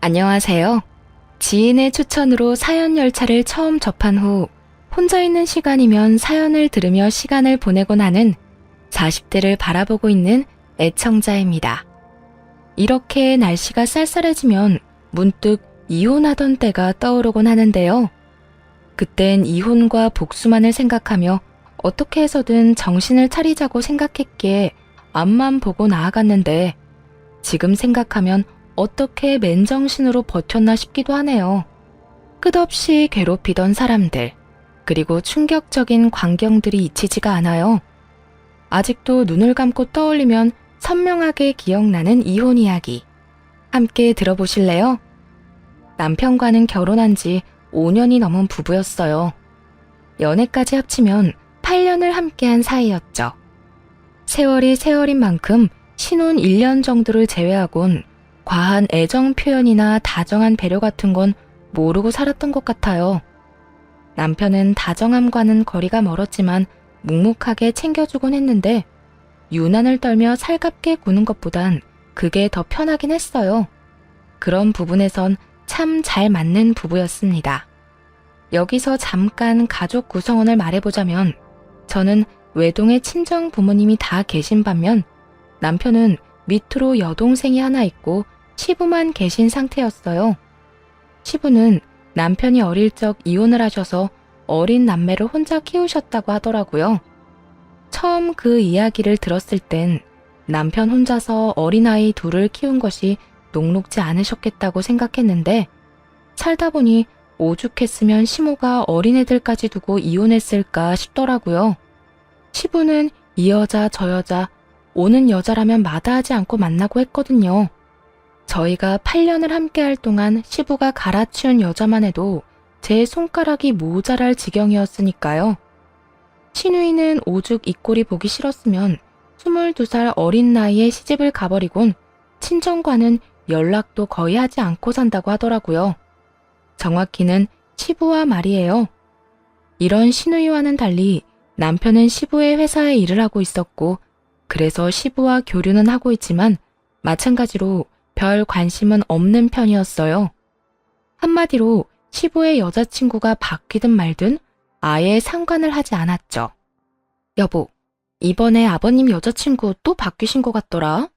안녕하세요. 지인의 추천으로 사연 열차를 처음 접한 후 혼자 있는 시간이면 사연을 들으며 시간을 보내곤 하는 40대를 바라보고 있는 애청자입니다. 이렇게 날씨가 쌀쌀해지면 문득 이혼하던 때가 떠오르곤 하는데요. 그땐 이혼과 복수만을 생각하며 어떻게 해서든 정신을 차리자고 생각했기에 앞만 보고 나아갔는데 지금 생각하면 어떻게 맨정신으로 버텼나 싶기도 하네요. 끝없이 괴롭히던 사람들, 그리고 충격적인 광경들이 잊히지가 않아요. 아직도 눈을 감고 떠올리면 선명하게 기억나는 이혼 이야기. 함께 들어보실래요? 남편과는 결혼한 지 5년이 넘은 부부였어요. 연애까지 합치면 8년을 함께한 사이였죠. 세월이 세월인 만큼 신혼 1년 정도를 제외하곤 과한 애정 표현이나 다정한 배려 같은 건 모르고 살았던 것 같아요. 남편은 다정함과는 거리가 멀었지만 묵묵하게 챙겨주곤 했는데 유난을 떨며 살갑게 구는 것보단 그게 더 편하긴 했어요. 그런 부분에선 참 잘 맞는 부부였습니다. 여기서 잠깐 가족 구성원을 말해보자면 저는 외동의 친정 부모님이 다 계신 반면 남편은 밑으로 여동생이 하나 있고 시부만 계신 상태였어요. 시부는 남편이 어릴 적 이혼을 하셔서 어린 남매를 혼자 키우셨다고 하더라고요. 처음 그 이야기를 들었을 땐 남편 혼자서 어린아이 둘을 키운 것이 녹록지 않으셨겠다고 생각했는데 살다 보니 오죽했으면 시모가 어린애들까지 두고 이혼했을까 싶더라고요. 시부는 이 여자 저 여자 오는 여자라면 마다하지 않고 만나고 했거든요. 저희가 8년을 함께할 동안 시부가 갈아치운 여자만 해도 제 손가락이 모자랄 지경이었으니까요. 신우이는 오죽 이 꼴이 보기 싫었으면 22살 어린 나이에 시집을 가버리곤 친정과는 연락도 거의 하지 않고 산다고 하더라고요. 정확히는 시부와 말이에요. 이런 신우이와는 달리 남편은 시부의 회사에 일을 하고 있었고 그래서 시부와 교류는 하고 있지만 마찬가지로 별 관심은 없는 편이었어요. 한마디로 시부의 여자친구가 바뀌든 말든 아예 상관을 하지 않았죠. 여보, 이번에 아버님 여자친구 또 바뀌신 것 같더라.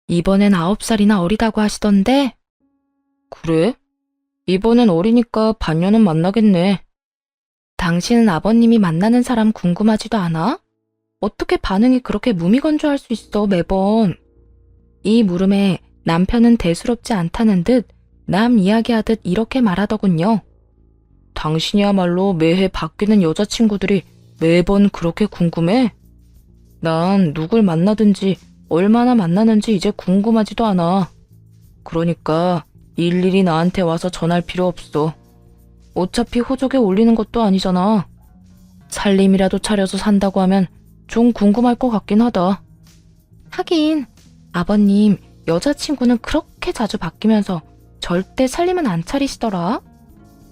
이번엔 9살이나 어리다고 하시던데. 그래? 이번엔 어리니까 반년은 만나겠네. 당신은 아버님이 만나는 사람 궁금하지도 않아? 어떻게 반응이 그렇게 무미건조할 수 있어 매번. 이 물음에 남편은 대수롭지 않다는 듯 남 이야기하듯 이렇게 말하더군요. 당신이야말로 매해 바뀌는 여자친구들이 매번 그렇게 궁금해? 난 누굴 만나든지 얼마나 만나는지 이제 궁금하지도 않아. 그러니까 일일이 나한테 와서 전할 필요 없어. 어차피 호적에 올리는 것도 아니잖아. 살림이라도 차려서 산다고 하면 좀 궁금할 것 같긴 하다. 하긴 아버님 여자친구는 그렇게 자주 바뀌면서 절대 살림은 안 차리시더라.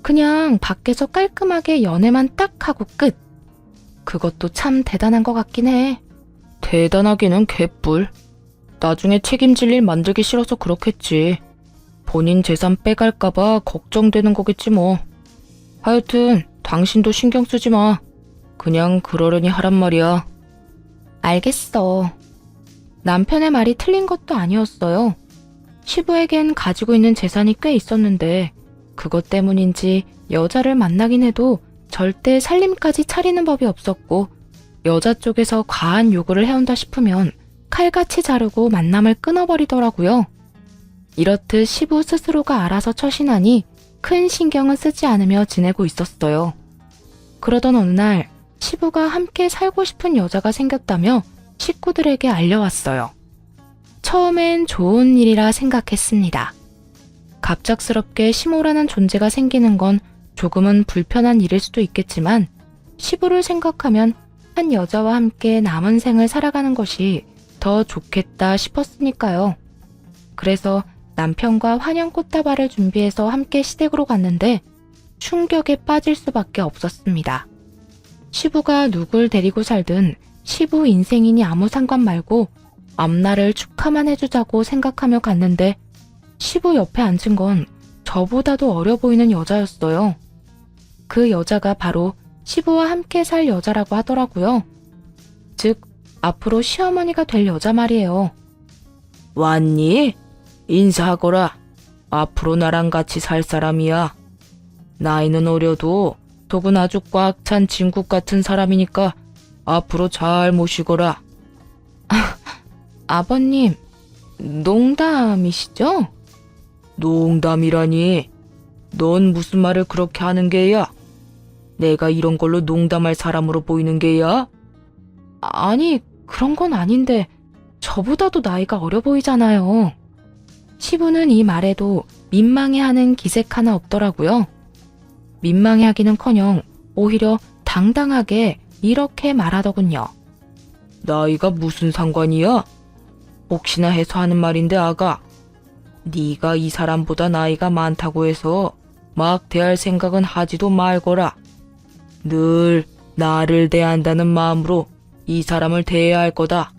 그냥 밖에서 깔끔하게 연애만 딱 하고 끝. 그것도 참 대단한 것 같긴 해. 대단하기는 개뿔. 나중에 책임질 일 만들기 싫어서 그렇겠지. 본인 재산 빼갈까봐 걱정되는 거겠지 뭐. 하여튼 당신도 신경 쓰지 마. 그냥 그러려니 하란 말이야. 알겠어. 남편의 말이 틀린 것도 아니었어요. 시부에겐 가지고 있는 재산이 꽤 있었는데 그것 때문인지 여자를 만나긴 해도 절대 살림까지 차리는 법이 없었고 여자 쪽에서 과한 요구를 해온다 싶으면 칼같이 자르고 만남을 끊어버리더라고요. 이렇듯 시부 스스로가 알아서 처신하니 큰 신경은 쓰지 않으며 지내고 있었어요. 그러던 어느 날 시부가 함께 살고 싶은 여자가 생겼다며 식구들에게 알려왔어요. 처음엔 좋은 일이라 생각했습니다. 갑작스럽게 시모라는 존재가 생기는 건 조금은 불편한 일일 수도 있겠지만 시부를 생각하면 한 여자와 함께 남은 생을 살아가는 것이 더 좋겠다 싶었으니까요. 그래서 남편과 환영 꽃다발을 준비해서 함께 시댁으로 갔는데 충격에 빠질 수밖에 없었습니다. 시부가 누굴 데리고 살든 시부 인생이니 아무 상관 말고 앞날을 축하만 해주자고 생각하며 갔는데 시부 옆에 앉은 건 저보다도 어려 보이는 여자였어요. 그 여자가 바로 시부와 함께 살 여자라고 하더라고요. 즉, 앞으로 시어머니가 될 여자 말이에요. 왔니? 인사하거라. 앞으로 나랑 같이 살 사람이야. 나이는 어려도 속은 아주 꽉 찬 진국 같은 사람이니까 앞으로 잘 모시거라. 아버님, 농담이시죠? 농담이라니. 넌 무슨 말을 그렇게 하는 게야? 내가 이런 걸로 농담할 사람으로 보이는 게야? 아니, 그런 건 아닌데 저보다도 나이가 어려 보이잖아요. 시부는 이 말에도 민망해하는 기색 하나 없더라고요. 민망해하기는커녕 오히려 당당하게 이렇게 말하더군요. 나이가 무슨 상관이야? 혹시나 해서 하는 말인데 아가. 네가 이 사람보다 나이가 많다고 해서 막 대할 생각은 하지도 말거라. 늘 나를 대한다는 마음으로 이 사람을 대해야 할 거다.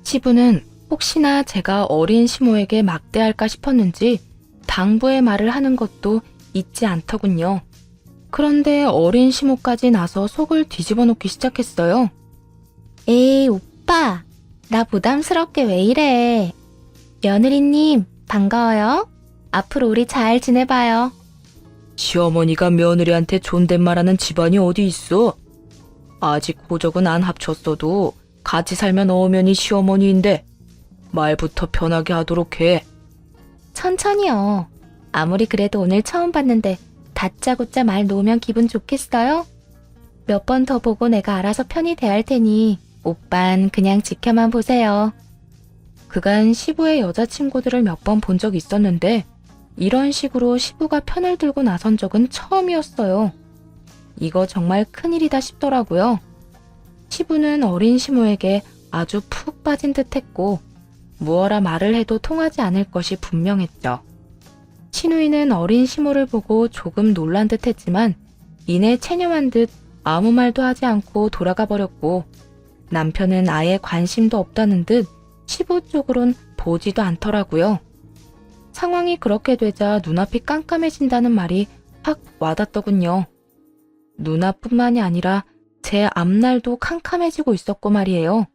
시부는 혹시나 제가 어린 시모에게 막대할까 싶었는지 당부의 말을 하는 것도 잊지 않더군요. 그런데 어린 시모까지 나서 속을 뒤집어 놓기 시작했어요. 에이, 오빠. 나 부담스럽게 왜 이래. 며느리님, 반가워요. 앞으로 우리 잘 지내봐요. 시어머니가 며느리한테 존댓말하는 집안이 어디 있어? 아직 호적은 안 합쳤어도 같이 살면 어머니 시어머니인데 말부터 편하게 하도록 해. 천천히요. 아무리 그래도 오늘 처음 봤는데 다짜고짜 말 놓으면 기분 좋겠어요? 몇 번 더 보고 내가 알아서 편히 대할 테니 오빤 그냥 지켜만 보세요. 그간 시부의 여자친구들을 몇 번 본 적 있었는데 이런 식으로 시부가 편을 들고 나선 적은 처음이었어요. 이거 정말 큰일이다 싶더라고요. 시부는 어린 시모에게 아주 푹 빠진 듯 했고 무어라 말을 해도 통하지 않을 것이 분명했죠. 시누이는 어린 시모를 보고 조금 놀란 듯 했지만 이내 체념한 듯 아무 말도 하지 않고 돌아가 버렸고 남편은 아예 관심도 없다는 듯 시부 쪽으론 보지도 않더라고요. 상황이 그렇게 되자 눈앞이 깜깜해진다는 말이 확 와닿더군요. 눈앞뿐만이 아니라 제 앞날도 캄캄해지고 있었고 말이에요.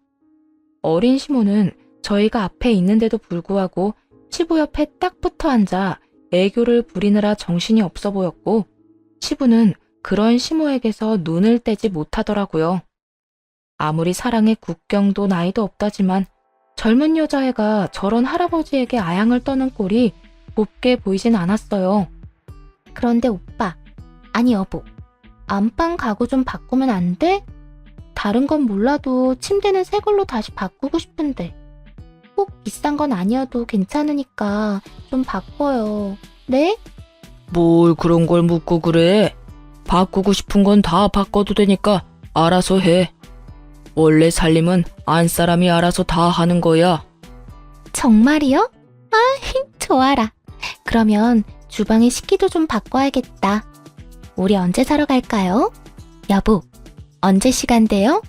어린 시모는 저희가 앞에 있는데도 불구하고 시부 옆에 딱 붙어 앉아 애교를 부리느라 정신이 없어 보였고 시부는 그런 시모에게서 눈을 떼지 못하더라고요. 아무리 사랑의 국경도 나이도 없다지만 젊은 여자애가 저런 할아버지에게 아양을 떠는 꼴이 곱게 보이진 않았어요. 그런데 오빠, 아니 여보, 안방 가구 좀 바꾸면 안 돼? 다른 건 몰라도 침대는 새 걸로 다시 바꾸고 싶은데. 꼭 비싼 건 아니어도 괜찮으니까 좀 바꿔요. 네? 뭘 그런 걸 묻고 그래? 바꾸고 싶은 건 다 바꿔도 되니까 알아서 해. 원래 살림은 안 사람이 알아서 다 하는 거야. 정말이요? 아, 좋아라. 그러면 주방의 식기도 좀 바꿔야겠다. 우리 언제 사러 갈까요? 여보, 언제 시간 돼요?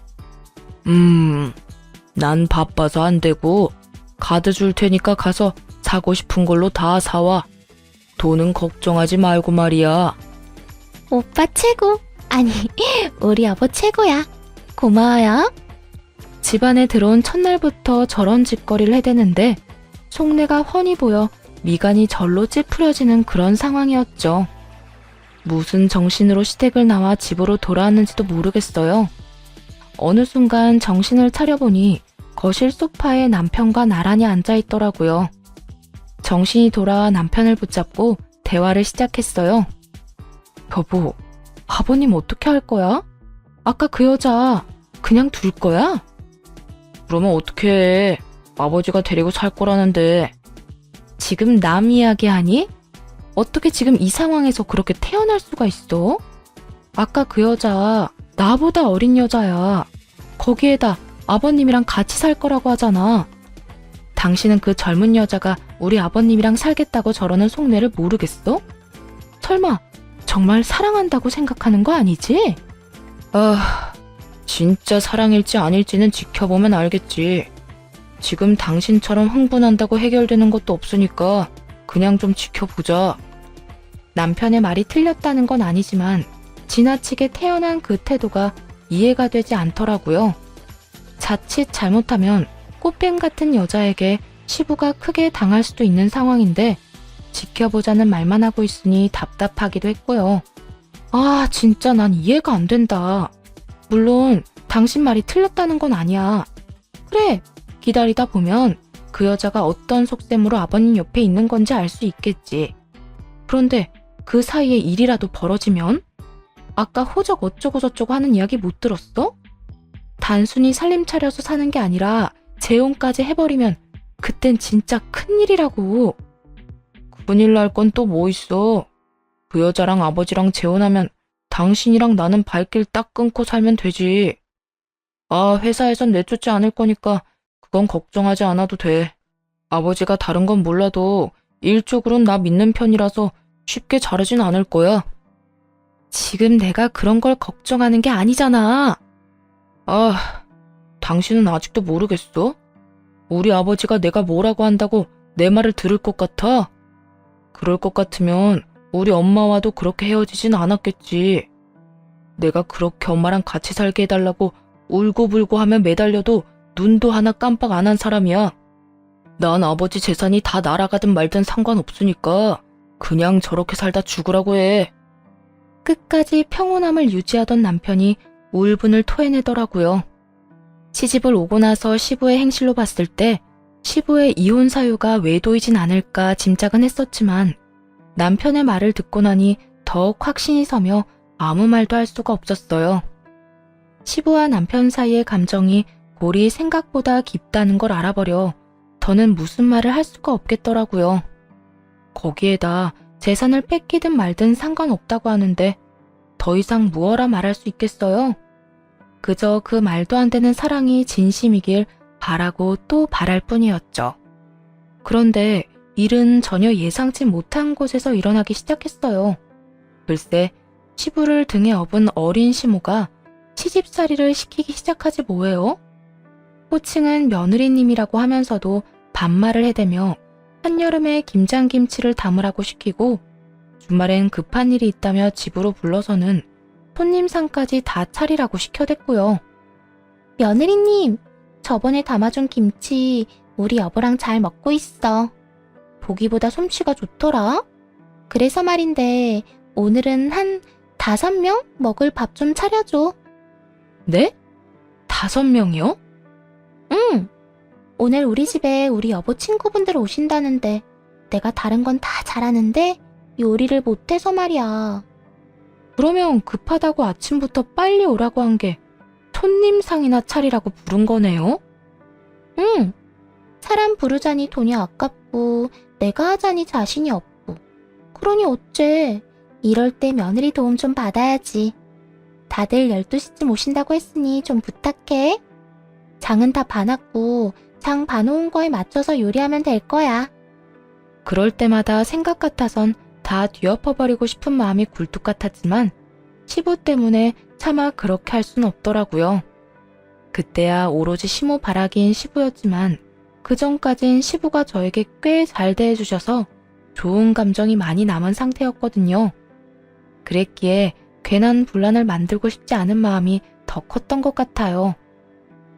난 바빠서 안 되고 카드 줄 테니까 가서 사고 싶은 걸로 다 사와. 돈은 걱정하지 말고 말이야. 오빠 최고. 아니, 우리 여보 최고야. 고마워요. 집안에 들어온 첫날부터 저런 짓거리를 해대는데 속내가 훤히 보여 미간이 절로 찌푸려지는 그런 상황이었죠. 무슨 정신으로 시댁을 나와 집으로 돌아왔는지도 모르겠어요. 어느 순간 정신을 차려보니 거실 소파에 남편과 나란히 앉아있더라고요. 정신이 돌아와 남편을 붙잡고 대화를 시작했어요. 여보, 아버님 어떻게 할 거야? 아까 그 여자 그냥 둘 거야? 그러면 어떻게 해? 아버지가 데리고 살 거라는데. 지금 남 이야기하니? 어떻게 지금 이 상황에서 그렇게 태어날 수가 있어? 아까 그 여자 나보다 어린 여자야. 거기에다 아버님이랑 같이 살 거라고 하잖아. 당신은 그 젊은 여자가 우리 아버님이랑 살겠다고 저러는 속내를 모르겠어? 설마 정말 사랑한다고 생각하는 거 아니지? 아, 진짜 사랑일지 아닐지는 지켜보면 알겠지. 지금 당신처럼 흥분한다고 해결되는 것도 없으니까 그냥 좀 지켜보자. 남편의 말이 틀렸다는 건 아니지만 지나치게 태연한 그 태도가 이해가 되지 않더라고요. 자칫 잘못하면 꽃뱀 같은 여자에게 시부가 크게 당할 수도 있는 상황인데 지켜보자는 말만 하고 있으니 답답하기도 했고요. 아, 진짜 난 이해가 안 된다. 물론 당신 말이 틀렸다는 건 아니야. 그래, 기다리다 보면 그 여자가 어떤 속셈으로 아버님 옆에 있는 건지 알 수 있겠지. 그런데 그 사이에 일이라도 벌어지면? 아까 호적 어쩌고저쩌고 하는 이야기 못 들었어? 단순히 살림 차려서 사는 게 아니라 재혼까지 해버리면 그땐 진짜 큰일이라고. 큰일 날 건 또 뭐 있어. 그 여자랑 아버지랑 재혼하면 당신이랑 나는 발길 딱 끊고 살면 되지. 아, 회사에선 내쫓지 않을 거니까 그건 걱정하지 않아도 돼. 아버지가 다른 건 몰라도 일적으로는 나 믿는 편이라서 쉽게 자르진 않을 거야. 지금 내가 그런 걸 걱정하는 게 아니잖아. 아, 당신은 아직도 모르겠어? 우리 아버지가 내가 뭐라고 한다고 내 말을 들을 것 같아? 그럴 것 같으면 우리 엄마와도 그렇게 헤어지진 않았겠지. 내가 그렇게 엄마랑 같이 살게 해달라고 울고불고 하며 매달려도 눈도 하나 깜빡 안 한 사람이야. 난 아버지 재산이 다 날아가든 말든 상관없으니까 그냥 저렇게 살다 죽으라고 해. 끝까지 평온함을 유지하던 남편이 울분을 토해내더라고요. 시집을 오고 나서 시부의 행실로 봤을 때 시부의 이혼 사유가 외도이진 않을까 짐작은 했었지만 남편의 말을 듣고 나니 더욱 확신이 서며 아무 말도 할 수가 없었어요. 시부와 남편 사이의 감정이 골이 생각보다 깊다는 걸 알아버려 더는 무슨 말을 할 수가 없겠더라고요. 거기에다 재산을 뺏기든 말든 상관없다고 하는데 더 이상 무어라 말할 수 있겠어요? 그저 그 말도 안 되는 사랑이 진심이길 바라고 또 바랄 뿐이었죠. 그런데 일은 전혀 예상치 못한 곳에서 일어나기 시작했어요. 글쎄, 시부를 등에 업은 어린 시모가 시집살이를 시키기 시작하지 뭐예요? 호칭은 며느리님이라고 하면서도 반말을 해대며 한여름에 김장김치를 담으라고 시키고 주말엔 급한 일이 있다며 집으로 불러서는 손님상까지 다 차리라고 시켜댔고요. 며느리님, 저번에 담아준 김치 우리 여보랑 잘 먹고 있어. 보기보다 솜씨가 좋더라. 그래서 말인데 오늘은 한 5명 먹을 밥 좀 차려줘. 네? 5명이요? 응. 오늘 우리 집에 우리 여보 친구분들 오신다는데 내가 다른 건 다 잘하는데 요리를 못해서 말이야. 그러면 급하다고 아침부터 빨리 오라고 한 게 손님상이나 차리라고 부른 거네요? 응. 사람 부르자니 돈이 아깝고 내가 하자니 자신이 없고. 그러니 어째. 이럴 때 며느리 도움 좀 받아야지. 다들 12시쯤 오신다고 했으니 좀 부탁해. 장은 다 봐놨고 장 봐놓은 거에 맞춰서 요리하면 될 거야. 그럴 때마다 생각 같아선 다 뒤엎어버리고 싶은 마음이 굴뚝 같았지만 시부 때문에 차마 그렇게 할 순 없더라고요. 그때야 오로지 시모 바라기인 시부였지만 그 전까진 시부가 저에게 꽤 잘 대해주셔서 좋은 감정이 많이 남은 상태였거든요. 그랬기에 괜한 분란을 만들고 싶지 않은 마음이 더 컸던 것 같아요.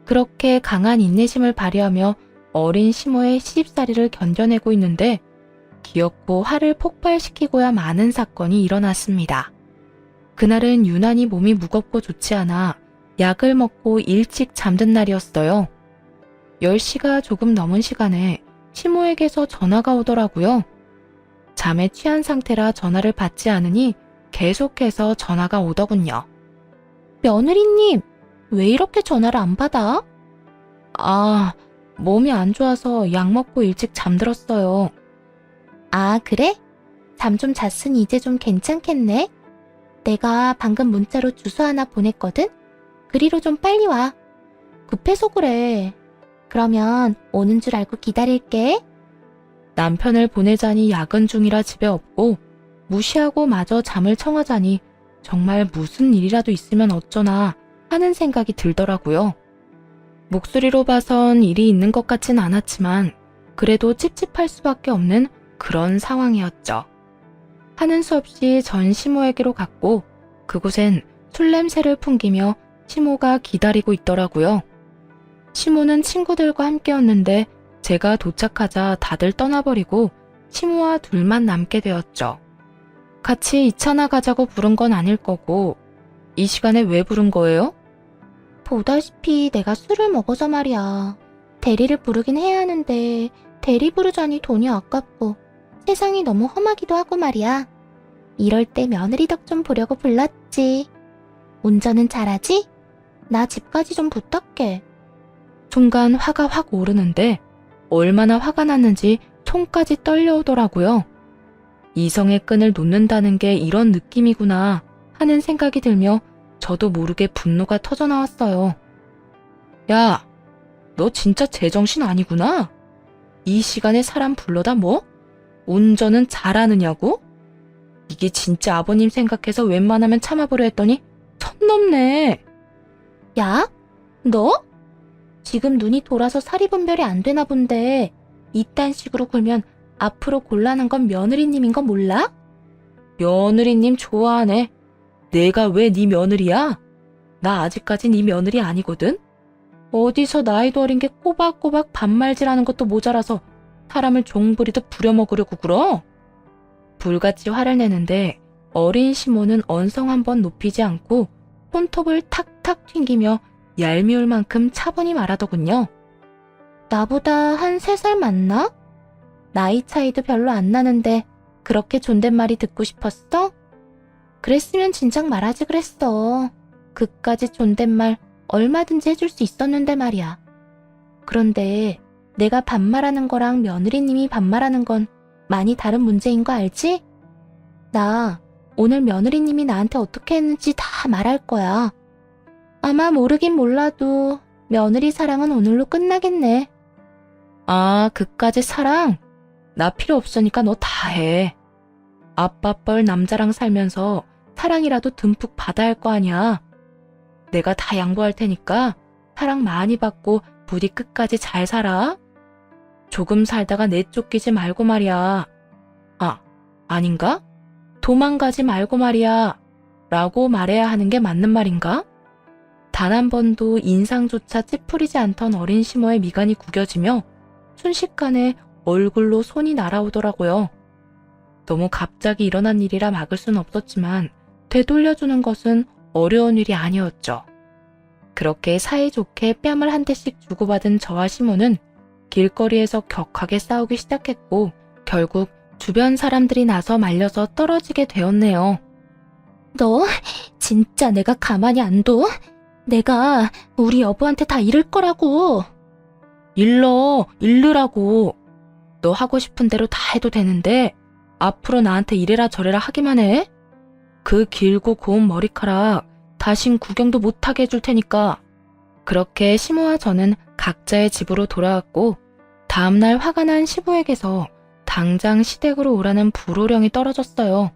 그렇게 강한 인내심을 발휘하며 어린 시모의 시집살이를 견뎌내고 있는데 기어코 화를 폭발시키고야 마는 사건이 일어났습니다. 그날은 유난히 몸이 무겁고 좋지 않아 약을 먹고 일찍 잠든 날이었어요. 10시가 조금 넘은 시간에 시모에게서 전화가 오더라고요. 잠에 취한 상태라 전화를 받지 않으니 계속해서 전화가 오더군요. 며느리님, 왜 이렇게 전화를 안 받아? 아, 몸이 안 좋아서 약 먹고 일찍 잠들었어요. 아, 그래? 잠 좀 잤으니 이제 좀 괜찮겠네? 내가 방금 문자로 주소 하나 보냈거든? 그리로 좀 빨리 와. 급해서 그래. 그러면 오는 줄 알고 기다릴게. 남편을 보내자니 야근 중이라 집에 없고 무시하고 마저 잠을 청하자니 정말 무슨 일이라도 있으면 어쩌나 하는 생각이 들더라고요. 목소리로 봐선 일이 있는 것 같진 않았지만 그래도 찝찝할 수밖에 없는 그런 상황이었죠. 하는 수 없이 전 시모에게로 갔고 그곳엔 술 냄새를 풍기며 시모가 기다리고 있더라고요. 시모는 친구들과 함께였는데 제가 도착하자 다들 떠나버리고 시모와 둘만 남게 되었죠. 같이 2차나 가자고 부른 건 아닐 거고 이 시간에 왜 부른 거예요? 보다시피 내가 술을 먹어서 말이야. 대리를 부르긴 해야 하는데 대리 부르자니 돈이 아깝고 세상이 너무 험하기도 하고 말이야. 이럴 때 며느리 덕 좀 보려고 불렀지. 운전은 잘하지? 나 집까지 좀 부탁해. 순간 화가 확 오르는데 얼마나 화가 났는지 손까지 떨려오더라고요. 이성의 끈을 놓는다는 게 이런 느낌이구나 하는 생각이 들며 저도 모르게 분노가 터져나왔어요. 야, 너 진짜 제정신 아니구나? 이 시간에 사람 불러다 뭐? 운전은 잘하느냐고? 이게 진짜 아버님 생각해서 웬만하면 참아보려 했더니 선 넘네. 야? 너? 지금 눈이 돌아서 사리 분별이 안 되나 본데 이딴 식으로 굴면 앞으로 곤란한 건 며느리님인 거 몰라? 며느리님 좋아하네. 내가 왜 네 며느리야? 나 아직까지 네 며느리 아니거든? 어디서 나이도 어린 게 꼬박꼬박 반말질하는 것도 모자라서 사람을 종부리듯 부려먹으려고 굴어? 불같이 화를 내는데 어린 시모는 언성 한번 높이지 않고 손톱을 탁탁 튕기며 얄미울 만큼 차분히 말하더군요. 나보다 한 3살 많나? 나이 차이도 별로 안 나는데 그렇게 존댓말이 듣고 싶었어? 그랬으면 진작 말하지 그랬어. 그까지 존댓말 얼마든지 해줄 수 있었는데 말이야. 그런데 내가 반말하는 거랑 며느리님이 반말하는 건 많이 다른 문제인 거 알지? 나 오늘 며느리님이 나한테 어떻게 했는지 다 말할 거야. 아마 모르긴 몰라도 며느리 사랑은 오늘로 끝나겠네. 아, 그까지 사랑? 나 필요 없으니까 너 다 해. 아빠 뻘 남자랑 살면서 사랑이라도 듬뿍 받아야 할 거 아니야. 내가 다 양보할 테니까 사랑 많이 받고 부디 끝까지 잘 살아. 조금 살다가 내쫓기지 말고 말이야. 아, 아닌가? 도망가지 말고 말이야. 라고 말해야 하는 게 맞는 말인가? 단 한 번도 인상조차 찌푸리지 않던 어린 시모의 미간이 구겨지며 순식간에 얼굴로 손이 날아오더라고요. 너무 갑자기 일어난 일이라 막을 순 없었지만 되돌려주는 것은 어려운 일이 아니었죠. 그렇게 사이좋게 뺨을 한 대씩 주고받은 저와 시모는 길거리에서 격하게 싸우기 시작했고 결국 주변 사람들이 나서 말려서 떨어지게 되었네요. 너 진짜 내가 가만히 안 둬? 내가 우리 여보한테 다 이럴 거라고. 일르라고. 너 하고 싶은 대로 다 해도 되는데 앞으로 나한테 이래라 저래라 하기만 해? 그 길고 고운 머리카락 다신 구경도 못하게 해줄 테니까. 그렇게 시모와 저는 각자의 집으로 돌아왔고 다음날 화가 난 시부에게서 당장 시댁으로 오라는 불호령이 떨어졌어요.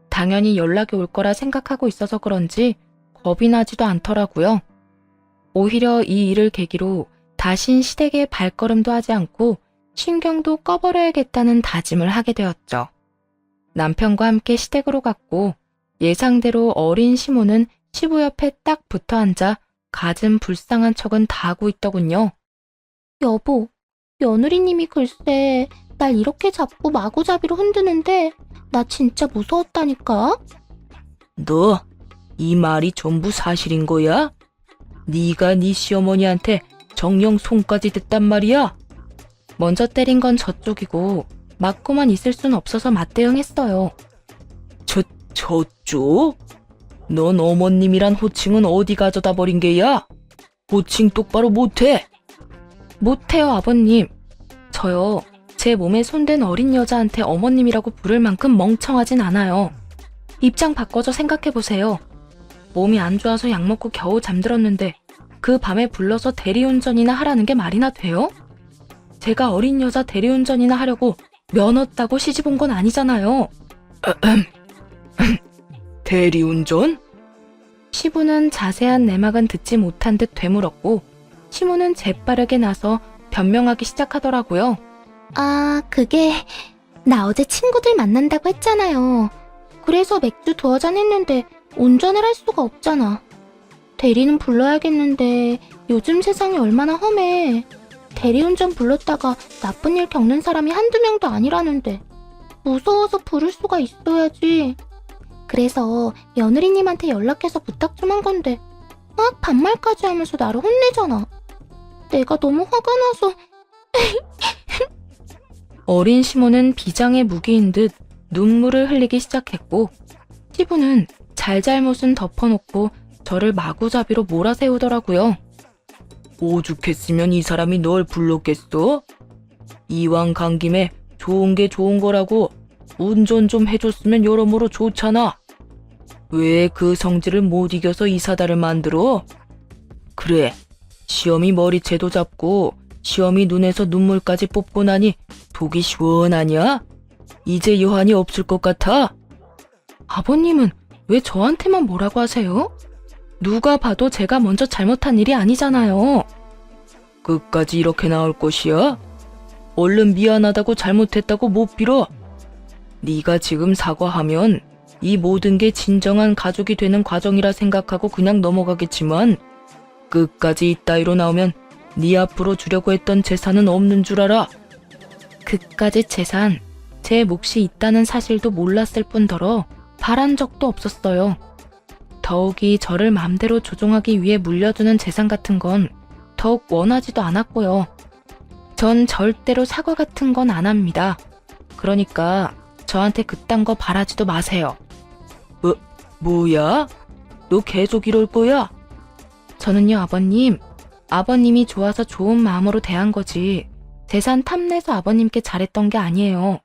당연히 연락이 올 거라 생각하고 있어서 그런지 겁이 나지도 않더라고요. 오히려 이 일을 계기로 다신 시댁에 발걸음도 하지 않고 신경도 꺼버려야겠다는 다짐을 하게 되었죠. 남편과 함께 시댁으로 갔고 예상대로 어린 시모는 시부 옆에 딱 붙어 앉아 갖은 불쌍한 척은 다 하고 있더군요. 여보, 며느리님이 글쎄 날 이렇게 잡고 마구잡이로 흔드는데 나 진짜 무서웠다니까. 너 이 말이 전부 사실인 거야? 네가 네 시어머니한테 정령 손까지 댔단 말이야? 먼저 때린 건 저쪽이고 맞고만 있을 순 없어서 맞대응했어요. 저쪽? 넌 어머님이란 호칭은 어디 가져다 버린 게야? 호칭 똑바로 못해? 못해요, 아버님. 저요, 제 몸에 손댄 어린 여자한테 어머님이라고 부를 만큼 멍청하진 않아요. 입장 바꿔서 생각해보세요. 몸이 안 좋아서 약 먹고 겨우 잠들었는데 그 밤에 불러서 대리운전이나 하라는 게 말이나 돼요? 제가 어린 여자 대리운전이나 하려고 면허 따고 시집 온 건 아니잖아요. 대리운전? 시부는 자세한 내막은 듣지 못한 듯 되물었고 시모는 재빠르게 나서 변명하기 시작하더라고요. 아, 그게 나 어제 친구들 만난다고 했잖아요. 그래서 맥주 2잔 했는데 운전을 할 수가 없잖아. 대리는 불러야겠는데 요즘 세상이 얼마나 험해. 대리운전 불렀다가 나쁜 일 겪는 사람이 한두 명도 아니라는데 무서워서 부를 수가 있어야지. 그래서 며느리님한테 연락해서 부탁 좀 한 건데 막 반말까지 하면서 나를 혼내잖아. 내가 너무 화가 나서. 어린 시모는 비장의 무기인 듯 눈물을 흘리기 시작했고 시부는 잘잘못은 덮어놓고 저를 마구잡이로 몰아세우더라고요. 오죽했으면 이 사람이 널 불렀겠어? 이왕 간 김에 좋은 게 좋은 거라고 운전 좀 해줬으면 여러모로 좋잖아. 왜 그 성질을 못 이겨서 이 사달을 만들어? 그래, 시험이 머리채도 잡고 시험이 눈에서 눈물까지 뽑고 나니 속이 시원하냐? 이제 여한이 없을 것 같아? 아버님은 왜 저한테만 뭐라고 하세요? 누가 봐도 제가 먼저 잘못한 일이 아니잖아요. 끝까지 이렇게 나올 것이야? 얼른 미안하다고 잘못했다고 못 빌어. 네가 지금 사과하면 이 모든 게 진정한 가족이 되는 과정이라 생각하고 그냥 넘어가겠지만 끝까지 이따위로 나오면 네 앞으로 주려고 했던 재산은 없는 줄 알아. 그까짓 재산, 제 몫이 있다는 사실도 몰랐을 뿐더러 바란 적도 없었어요. 더욱이 저를 맘대로 조종하기 위해 물려주는 재산 같은 건 더욱 원하지도 않았고요. 전 절대로 사과 같은 건 안 합니다. 그러니까 저한테 그딴 거 바라지도 마세요. 뭐야? 너 계속 이럴 거야? 저는요, 아버님이 좋아서 좋은 마음으로 대한 거지 재산 탐내서 아버님께 잘했던 게 아니에요.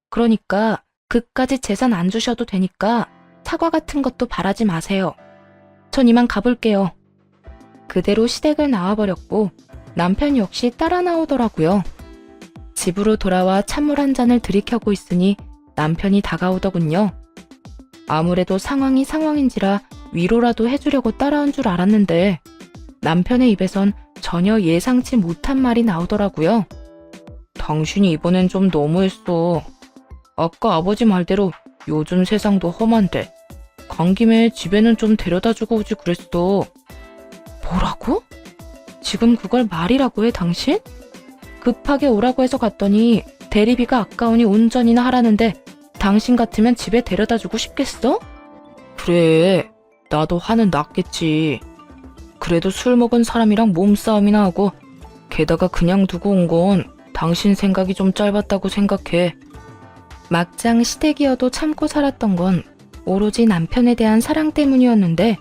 그러니까 그까짓 재산 안 주셔도 되니까 사과 같은 것도 바라지 마세요. 전 이만 가볼게요. 그대로 시댁을 나와버렸고 남편 역시 따라 나오더라고요. 집으로 돌아와 찬물 한 잔을 들이켜고 있으니 남편이 다가오더군요. 아무래도 상황이 상황인지라 위로라도 해주려고 따라온 줄 알았는데 남편의 입에선 전혀 예상치 못한 말이 나오더라고요. 당신이 이번엔 좀 너무했어. 아까 아버지 말대로 요즘 세상도 험한데 간 김에 집에는 좀 데려다주고 오지 그랬어. 뭐라고? 지금 그걸 말이라고 해 당신? 급하게 오라고 해서 갔더니 대리비가 아까우니 운전이나 하라는데 당신 같으면 집에 데려다주고 싶겠어? 그래, 나도 화는 났겠지. 그래도 술 먹은 사람이랑 몸싸움이나 하고 게다가 그냥 두고 온 건 당신 생각이 좀 짧았다고 생각해. 막장 시댁이어도 참고 살았던 건 오로지 남편에 대한 사랑 때문이었는데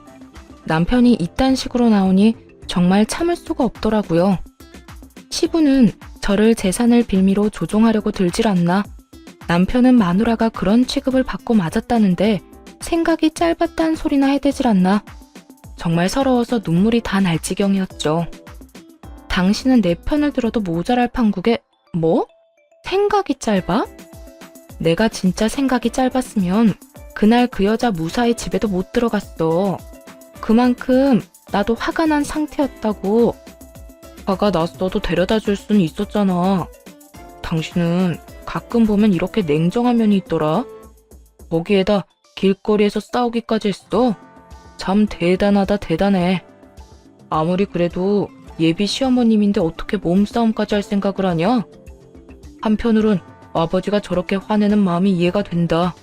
남편이 이딴 식으로 나오니 정말 참을 수가 없더라고요. 시부는 저를 재산을 빌미로 조종하려고 들질 않나. 남편은 마누라가 그런 취급을 받고 맞았다는데 생각이 짧았단 소리나 해대질 않나. 정말 서러워서 눈물이 다 날 지경이었죠. 당신은 내 편을 들어도 모자랄 판국에 뭐? 생각이 짧아? 내가 진짜 생각이 짧았으면 그날 그 여자 무사히 집에도 못 들어갔어. 그만큼 나도 화가 난 상태였다고. 화가 났어도 데려다 줄 수는 있었잖아. 당신은 가끔 보면 이렇게 냉정한 면이 있더라. 거기에다 길거리에서 싸우기까지 했어. 참 대단하다 대단해. 아무리 그래도 예비 시어머님인데 어떻게 몸싸움까지 할 생각을 하냐? 한편으론 아버지가 저렇게 화내는 마음이 이해가 된다.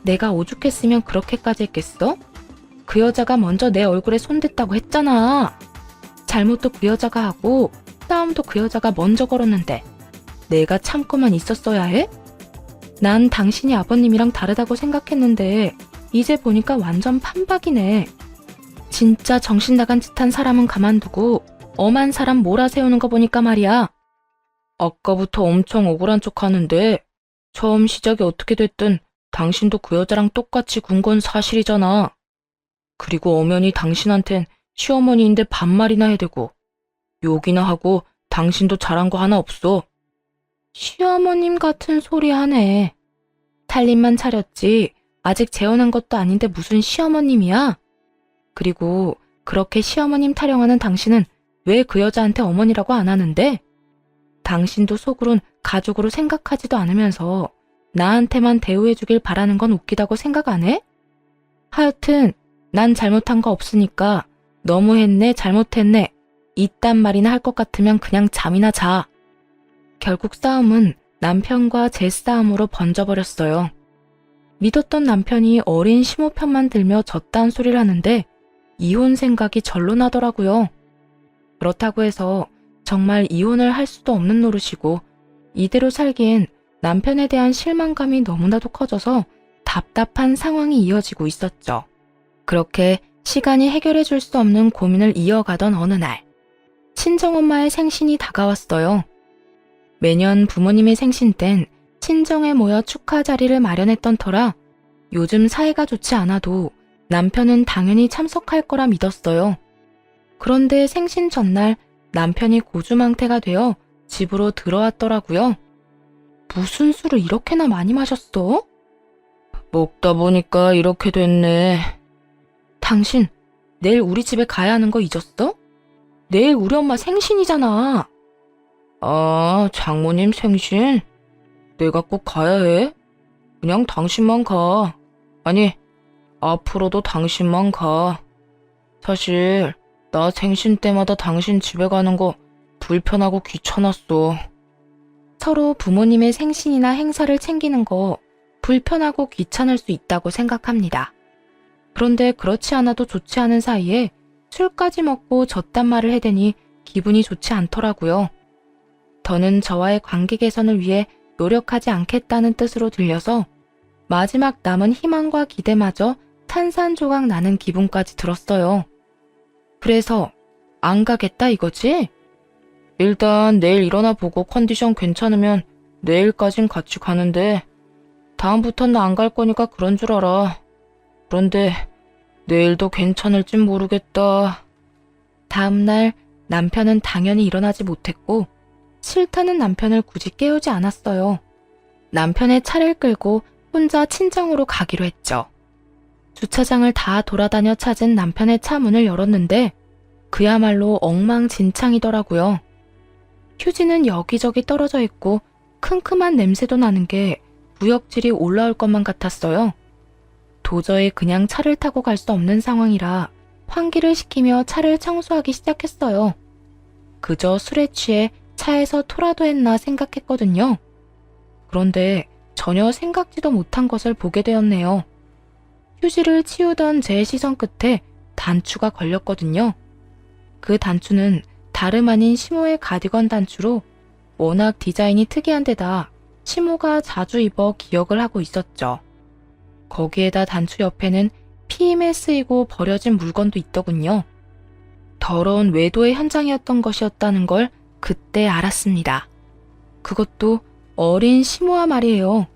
내가 오죽했으면 그렇게까지 했겠어? 그 여자가 먼저 내 얼굴에 손댔다고 했잖아. 잘못도 그 여자가 하고 싸움도 그 여자가 먼저 걸었는데 내가 참고만 있었어야 해? 난 당신이 아버님이랑 다르다고 생각했는데 이제 보니까 완전 판박이네. 진짜 정신 나간 짓 한 사람은 가만두고 엄한 사람 몰아세우는 거 보니까 말이야. 아까부터 엄청 억울한 척 하는데 처음 시작이 어떻게 됐든 당신도 그 여자랑 똑같이 군 건 사실이잖아. 그리고 엄연히 당신한텐 시어머니인데 반말이나 해대고 욕이나 하고 당신도 잘한 거 하나 없어. 시어머님 같은 소리 하네. 살림만 차렸지 아직 재혼한 것도 아닌데 무슨 시어머님이야? 그리고 그렇게 시어머님 타령하는 당신은 왜 그 여자한테 어머니라고 안 하는데? 당신도 속으론 가족으로 생각하지도 않으면서 나한테만 대우해주길 바라는 건 웃기다고 생각 안 해? 하여튼 난 잘못한 거 없으니까 너무했네, 잘못했네 이딴 말이나 할 것 같으면 그냥 잠이나 자. 결국 싸움은 남편과 제 싸움으로 번져버렸어요. 믿었던 남편이 어린 시모 편만 들며 졌다는 소리를 하는데 이혼 생각이 절로 나더라고요. 그렇다고 해서 정말 이혼을 할 수도 없는 노릇이고 이대로 살기엔 남편에 대한 실망감이 너무나도 커져서 답답한 상황이 이어지고 있었죠. 그렇게 시간이 해결해 줄 수 없는 고민을 이어가던 어느 날, 친정엄마의 생신이 다가왔어요. 매년 부모님의 생신 땐 친정에 모여 축하 자리를 마련했던 터라 요즘 사이가 좋지 않아도 남편은 당연히 참석할 거라 믿었어요. 그런데 생신 전날 남편이 고주망태가 되어 집으로 들어왔더라고요. 무슨 술을 이렇게나 많이 마셨어? 먹다 보니까 이렇게 됐네. 당신 내일 우리 집에 가야 하는 거 잊었어? 내일 우리 엄마 생신이잖아. 아, 장모님 생신? 내가 꼭 가야 해? 그냥 당신만 가. 아니, 앞으로도 당신만 가. 사실 나 생신 때마다 당신 집에 가는 거 불편하고 귀찮았어. 서로 부모님의 생신이나 행사를 챙기는 거 불편하고 귀찮을 수 있다고 생각합니다. 그런데 그렇지 않아도 좋지 않은 사이에 술까지 먹고 졌단 말을 해대니 기분이 좋지 않더라고요. 더는 저와의 관계 개선을 위해 노력하지 않겠다는 뜻으로 들려서 마지막 남은 희망과 기대마저 산산조각 나는 기분까지 들었어요. 그래서 안 가겠다 이거지? 일단 내일 일어나 보고 컨디션 괜찮으면 내일까진 같이 가는데 다음부턴 나 안 갈 거니까 그런 줄 알아. 그런데 내일도 괜찮을진 모르겠다. 다음날 남편은 당연히 일어나지 못했고 싫다는 남편을 굳이 깨우지 않았어요. 남편의 차를 끌고 혼자 친정으로 가기로 했죠. 주차장을 다 돌아다녀 찾은 남편의 차 문을 열었는데 그야말로 엉망진창이더라고요. 휴지는 여기저기 떨어져 있고 큼큼한 냄새도 나는 게 부역질이 올라올 것만 같았어요. 도저히 그냥 차를 타고 갈 수 없는 상황이라 환기를 시키며 차를 청소하기 시작했어요. 그저 술에 취해 차에서 토라도 했나 생각했거든요. 그런데 전혀 생각지도 못한 것을 보게 되었네요. 휴지를 치우던 제 시선 끝에 단추가 걸렸거든요. 그 단추는 다름 아닌 시모의 가디건 단추로 워낙 디자인이 특이한 데다 시모가 자주 입어 기억을 하고 있었죠. 거기에다 단추 옆에는 피임에 쓰이고 버려진 물건도 있더군요. 더러운 외도의 현장이었던 것이었다는 걸 그때 알았습니다. 그것도 어린 시모아 말이에요.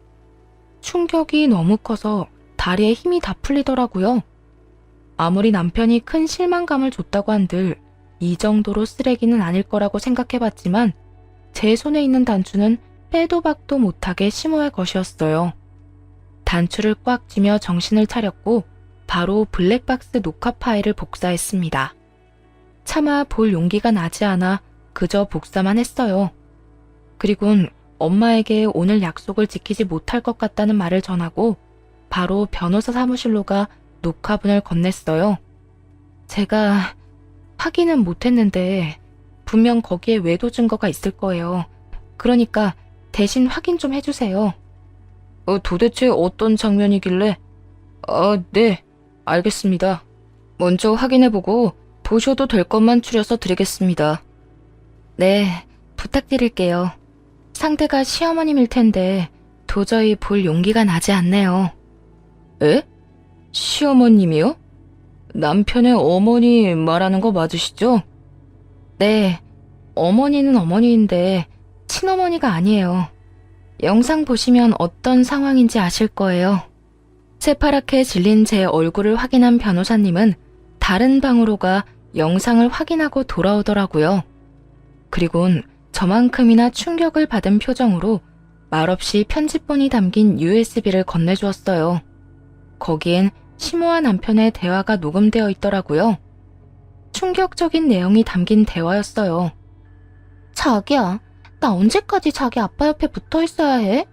충격이 너무 커서 다리에 힘이 다 풀리더라고요. 아무리 남편이 큰 실망감을 줬다고 한들 이 정도로 쓰레기는 아닐 거라고 생각해봤지만 제 손에 있는 단추는 빼도 박도 못하게 시모의 것이었어요. 단추를 꽉 쥐며 정신을 차렸고 바로 블랙박스 녹화 파일을 복사했습니다. 차마 볼 용기가 나지 않아 그저 복사만 했어요. 그리곤 엄마에게 오늘 약속을 지키지 못할 것 같다는 말을 전하고 바로 변호사 사무실로 가 녹화본을 건넸어요. 제가 확인은 못했는데 분명 거기에 외도 증거가 있을 거예요. 그러니까 대신 확인 좀 해주세요. 도대체 어떤 장면이길래? 네, 알겠습니다. 먼저 확인해보고 보셔도 될 것만 추려서 드리겠습니다. 네, 부탁드릴게요. 상대가 시어머님일 텐데 도저히 볼 용기가 나지 않네요. 에? 시어머님이요? 남편의 어머니 말하는 거 맞으시죠? 네, 어머니는 어머니인데 친어머니가 아니에요. 영상 보시면 어떤 상황인지 아실 거예요. 새파랗게 질린 제 얼굴을 확인한 변호사님은 다른 방으로 가 영상을 확인하고 돌아오더라고요. 그리곤 저만큼이나 충격을 받은 표정으로 말없이 편집본이 담긴 USB를 건네주었어요. 거기엔 시모와 남편의 대화가 녹음되어 있더라고요. 충격적인 내용이 담긴 대화였어요. 자기야, 나 언제까지 자기 아빠 옆에 붙어 있어야 해?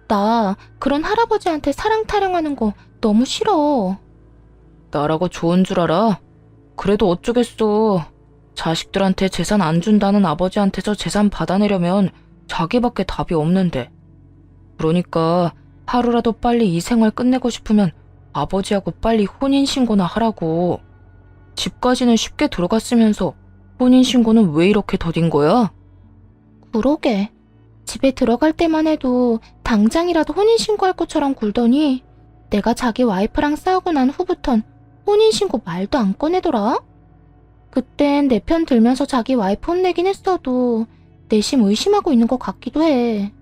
나 그런 할아버지한테 사랑 타령하는 거 너무 싫어. 나라고 좋은 줄 알아? 그래도 어쩌겠어. 자식들한테 재산 안 준다는 아버지한테서 재산 받아내려면 자기밖에 답이 없는데. 그러니까 하루라도 빨리 이 생활 끝내고 싶으면 아버지하고 빨리 혼인신고나 하라고. 집까지는 쉽게 들어갔으면서 혼인신고는 왜 이렇게 더딘 거야? 그러게. 집에 들어갈 때만 해도 당장이라도 혼인신고할 것처럼 굴더니 내가 자기 와이프랑 싸우고 난 후부턴 혼인신고 말도 안 꺼내더라. 그땐 내 편 들면서 자기 와이프 혼내긴 했어도 내심 의심하고 있는 것 같기도 해.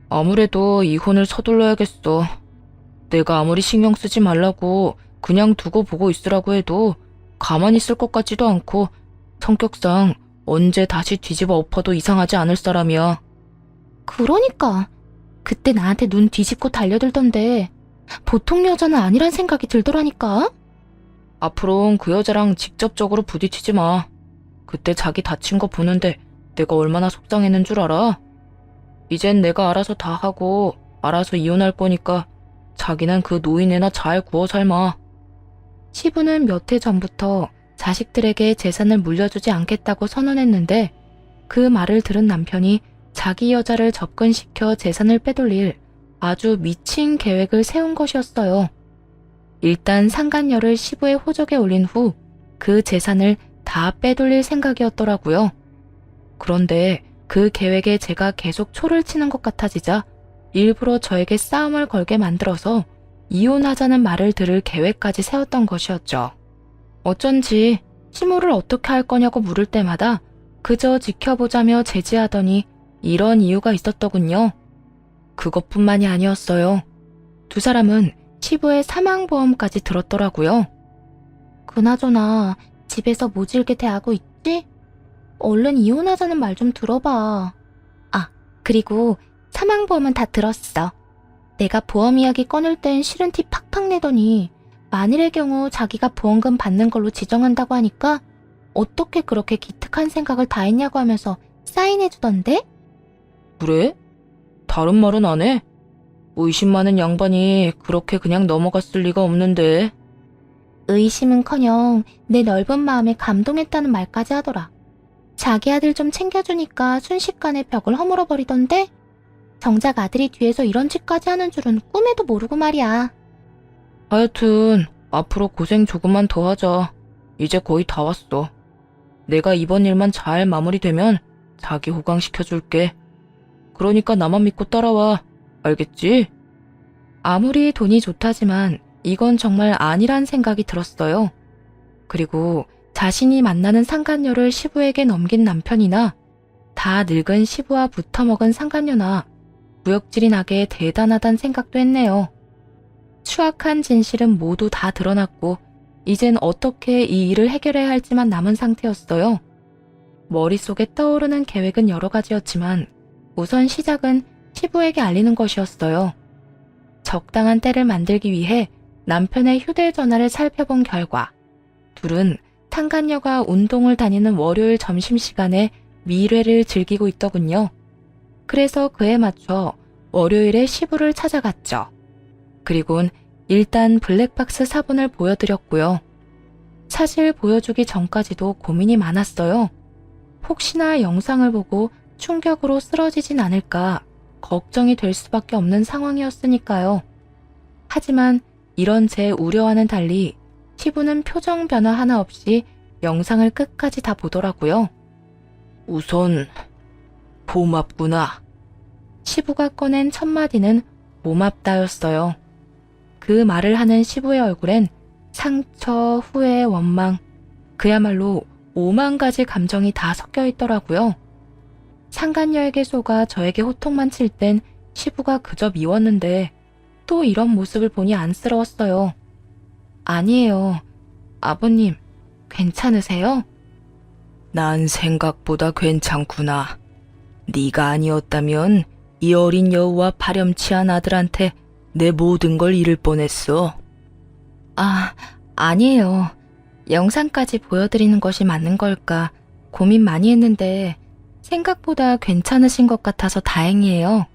아무래도 이혼을 서둘러야겠어. 내가 아무리 신경 쓰지 말라고 그냥 두고 보고 있으라고 해도 가만히 있을 것 같지도 않고 성격상 언제 다시 뒤집어 엎어도 이상하지 않을 사람이야. 그러니까 그때 나한테 눈 뒤집고 달려들던데 보통 여자는 아니란 생각이 들더라니까. 앞으로는 그 여자랑 직접적으로 부딪히지 마. 그때 자기 다친 거 보는데 내가 얼마나 속상했는 줄 알아? 이젠 내가 알아서 다 하고 알아서 이혼할 거니까 자기는 그 노인네나 잘 구워 삶아. 시부는 몇 해 전부터 자식들에게 재산을 물려주지 않겠다고 선언했는데 그 말을 들은 남편이 자기 여자를 접근시켜 재산을 빼돌릴 아주 미친 계획을 세운 것이었어요. 일단 상간녀를 시부의 호적에 올린 후 그 재산을 다 빼돌릴 생각이었더라고요. 그런데 그 계획에 제가 계속 초를 치는 것 같아지자 일부러 저에게 싸움을 걸게 만들어서 이혼하자는 말을 들을 계획까지 세웠던 것이었죠. 어쩐지 시모를 어떻게 할 거냐고 물을 때마다 그저 지켜보자며 제지하더니 이런 이유가 있었더군요. 그것뿐만이 아니었어요. 두 사람은 시부의 사망보험까지 들었더라고요. 그나저나 집에서 모질게 대하고 있지? 얼른 이혼하자는 말 좀 들어봐. 아, 그리고 사망보험은 다 들었어. 내가 보험 이야기 꺼낼 땐 싫은 티 팍팍 내더니 만일의 경우 자기가 보험금 받는 걸로 지정한다고 하니까 어떻게 그렇게 기특한 생각을 다 했냐고 하면서 사인해주던데? 그래? 다른 말은 안 해? 의심 많은 양반이 그렇게 그냥 넘어갔을 리가 없는데. 의심은커녕 내 넓은 마음에 감동했다는 말까지 하더라. 자기 아들 좀 챙겨주니까 순식간에 벽을 허물어버리던데? 정작 아들이 뒤에서 이런 짓까지 하는 줄은 꿈에도 모르고 말이야. 하여튼 앞으로 고생 조금만 더 하자. 이제 거의 다 왔어. 내가 이번 일만 잘 마무리되면 자기 호강시켜줄게. 그러니까 나만 믿고 따라와. 알겠지? 아무리 돈이 좋다지만 이건 정말 아니란 생각이 들었어요. 그리고 자신이 만나는 상간녀를 시부에게 넘긴 남편이나 다 늙은 시부와 붙어먹은 상간녀나 구역질이 나게 대단하단 생각도 했네요. 추악한 진실은 모두 다 드러났고 이젠 어떻게 이 일을 해결해야 할지만 남은 상태였어요. 머릿속에 떠오르는 계획은 여러 가지였지만 우선 시작은 시부에게 알리는 것이었어요. 적당한 때를 만들기 위해 남편의 휴대전화를 살펴본 결과 둘은 상간녀가 운동을 다니는 월요일 점심시간에 미래를 즐기고 있더군요. 그래서 그에 맞춰 월요일에 시부를 찾아갔죠. 그리곤 일단 블랙박스 사본을 보여드렸고요. 사실 보여주기 전까지도 고민이 많았어요. 혹시나 영상을 보고 충격으로 쓰러지진 않을까 걱정이 될 수밖에 없는 상황이었으니까요. 하지만 이런 제 우려와는 달리 시부는 표정 변화 하나 없이 영상을 끝까지 다 보더라고요. 우선 고맙구나. 시부가 꺼낸 첫 마디는 고맙다였어요. 그 말을 하는 시부의 얼굴엔 상처, 후회, 원망, 그야말로 5만 가지 감정이 다 섞여 있더라고요. 상간녀에게 속아 저에게 호통만 칠 땐 시부가 그저 미웠는데 또 이런 모습을 보니 안쓰러웠어요. 아니에요. 아버님, 괜찮으세요? 난 생각보다 괜찮구나. 네가 아니었다면 이 어린 여우와 파렴치한 아들한테 내 모든 걸 잃을 뻔했어. 아, 아니에요. 영상까지 보여드리는 것이 맞는 걸까 고민 많이 했는데 생각보다 괜찮으신 것 같아서 다행이에요.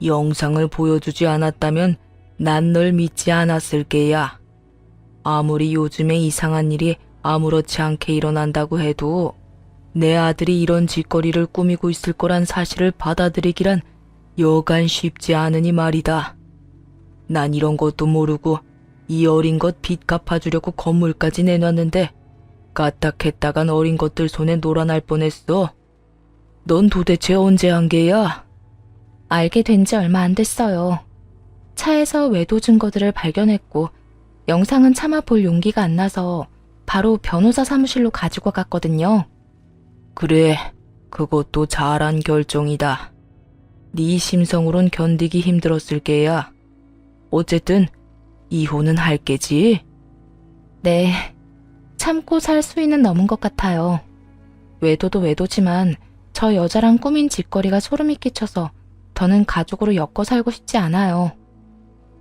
영상을 보여주지 않았다면 난 널 믿지 않았을 게야. 아무리 요즘에 이상한 일이 아무렇지 않게 일어난다고 해도 내 아들이 이런 짓거리를 꾸미고 있을 거란 사실을 받아들이기란 여간 쉽지 않으니 말이다. 난 이런 것도 모르고 이 어린 것 빚 갚아주려고 건물까지 내놨는데 까딱했다간 어린 것들 손에 놀아날 뻔했어. 넌 도대체 언제 한 게야? 알게 된 지 얼마 안 됐어요. 차에서 외도 증거들을 발견했고 영상은 차마 볼 용기가 안 나서 바로 변호사 사무실로 가지고 갔거든요. 그래, 그것도 잘한 결정이다. 네 심성으론 견디기 힘들었을 게야. 어쨌든 이혼은 할 게지? 네, 참고 살 수위는 넘은 것 같아요. 외도도 외도지만 저 여자랑 꾸민 짓거리가 소름이 끼쳐서 더는 가족으로 엮어 살고 싶지 않아요.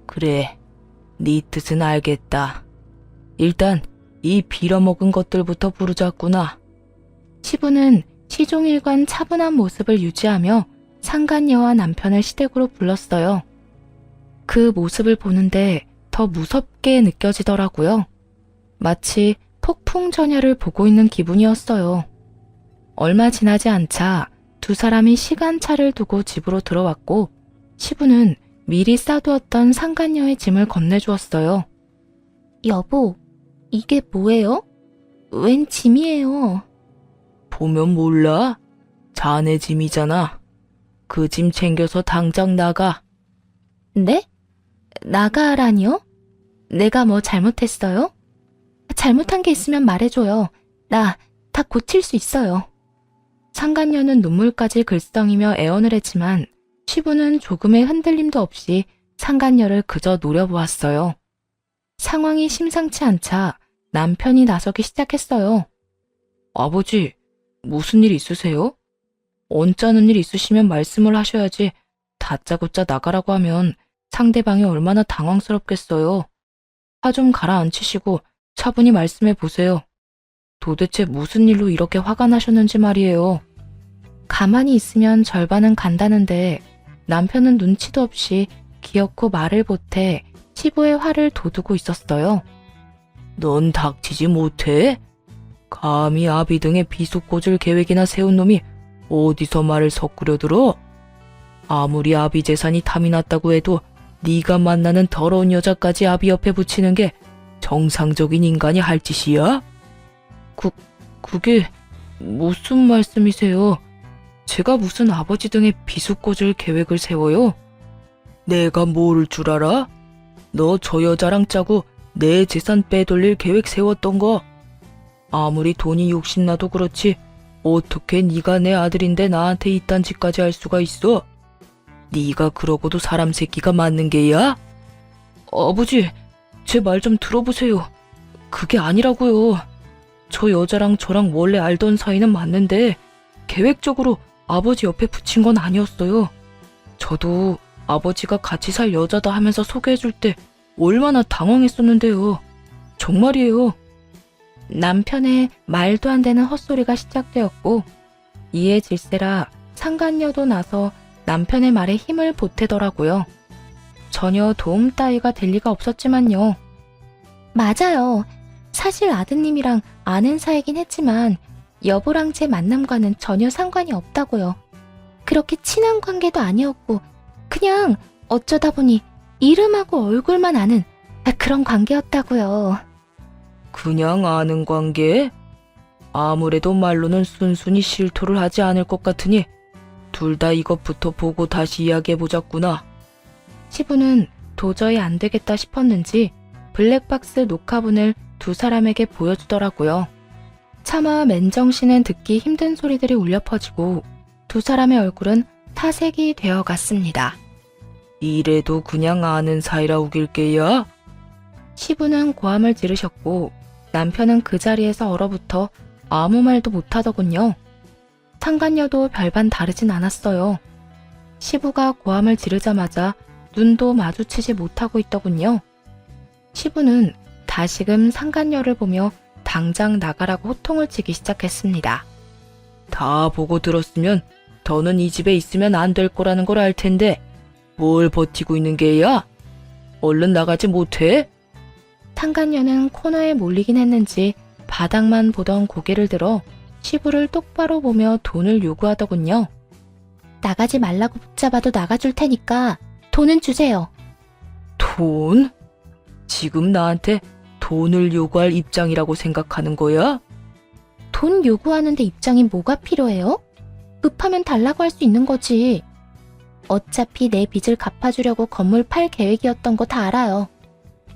그래, 네 뜻은 알겠다. 일단 이 빌어먹은 것들부터 부르자꾸나. 시부는 시종일관 차분한 모습을 유지하며 상간녀와 남편을 시댁으로 불렀어요. 그 모습을 보는데 더 무섭게 느껴지더라고요. 마치 폭풍전야를 보고 있는 기분이었어요. 얼마 지나지 않자 두 사람이 시간차를 두고 집으로 들어왔고 시부는 미리 싸두었던 상간녀의 짐을 건네주었어요. 여보, 이게 뭐예요? 웬 짐이에요? 보면 몰라? 자네 짐이잖아. 그 짐 챙겨서 당장 나가. 네? 나가라니요? 내가 뭐 잘못했어요? 잘못한 게 있으면 말해줘요. 나 다 고칠 수 있어요. 상간녀는 눈물까지 글썽이며 애원을 했지만 시부는 조금의 흔들림도 없이 상간녀를 그저 노려보았어요. 상황이 심상치 않자 남편이 나서기 시작했어요. 아버지, 무슨 일 있으세요? 언짢은 일 있으시면 말씀을 하셔야지 다짜고짜 나가라고 하면 상대방이 얼마나 당황스럽겠어요. 화 좀 가라앉히시고 차분히 말씀해 보세요. 도대체 무슨 일로 이렇게 화가 나셨는지 말이에요. 가만히 있으면 절반은 간다는데 남편은 눈치도 없이 기어코 말을 보태 시부의 화를 돋우고 있었어요. 넌 닥치지 못해? 감히 아비 등의 비속 꽂을 계획이나 세운 놈이 어디서 말을 섞으려 들어? 아무리 아비 재산이 탐이 났다고 해도 네가 만나는 더러운 여자까지 아비 옆에 붙이는 게 정상적인 인간이 할 짓이야? 그게 무슨 말씀이세요? 제가 무슨 아버지 등의 비속 꽂을 계획을 세워요? 내가 모를 줄 알아? 너 저 여자랑 짜고 내 재산 빼돌릴 계획 세웠던 거. 아무리 돈이 욕심나도 그렇지 어떻게 네가 내 아들인데 나한테 이딴 짓까지 할 수가 있어? 네가 그러고도 사람 새끼가 맞는 게야? 아버지, 제 말 좀 들어보세요. 그게 아니라고요. 저 여자랑 저랑 원래 알던 사이는 맞는데 계획적으로 아버지 옆에 붙인 건 아니었어요. 저도 아버지가 같이 살 여자다 하면서 소개해줄 때 얼마나 당황했었는데요. 정말이에요. 남편의 말도 안 되는 헛소리가 시작되었고 이에 질세라 상간녀도 나서 남편의 말에 힘을 보태더라고요. 전혀 도움 따위가 될 리가 없었지만요. 맞아요. 사실 아드님이랑 아는 사이긴 했지만 여보랑 제 만남과는 전혀 상관이 없다고요. 그렇게 친한 관계도 아니었고 그냥 어쩌다 보니 이름하고 얼굴만 아는 그런 관계였다고요. 그냥 아는 관계? 아무래도 말로는 순순히 실토를 하지 않을 것 같으니 둘 다 이것부터 보고 다시 이야기해보자꾸나. 시부는 도저히 안 되겠다 싶었는지 블랙박스 녹화본을 두 사람에게 보여주더라고요. 차마 맨정신은 듣기 힘든 소리들이 울려 퍼지고 두 사람의 얼굴은 타색이 되어 갔습니다. 이래도 그냥 아는 사이라 우길 게야? 시부는 고함을 지르셨고 남편은 그 자리에서 얼어붙어 아무 말도 못하더군요. 상간녀도 별반 다르진 않았어요. 시부가 고함을 지르자마자 눈도 마주치지 못하고 있더군요. 시부는 다시금 상간녀를 보며 당장 나가라고 호통을 치기 시작했습니다. 다 보고 들었으면 더는 이 집에 있으면 안 될 거라는 걸 알 텐데 뭘 버티고 있는 게야? 얼른 나가지 못해? 상간녀는 코너에 몰리긴 했는지 바닥만 보던 고개를 들어 시부를 똑바로 보며 돈을 요구하더군요. 나가지 말라고 붙잡아도 나가줄 테니까 돈은 주세요. 돈? 지금 나한테 돈을 요구할 입장이라고 생각하는 거야? 돈 요구하는데 입장이 뭐가 필요해요? 급하면 달라고 할 수 있는 거지. 어차피 내 빚을 갚아주려고 건물 팔 계획이었던 거 다 알아요.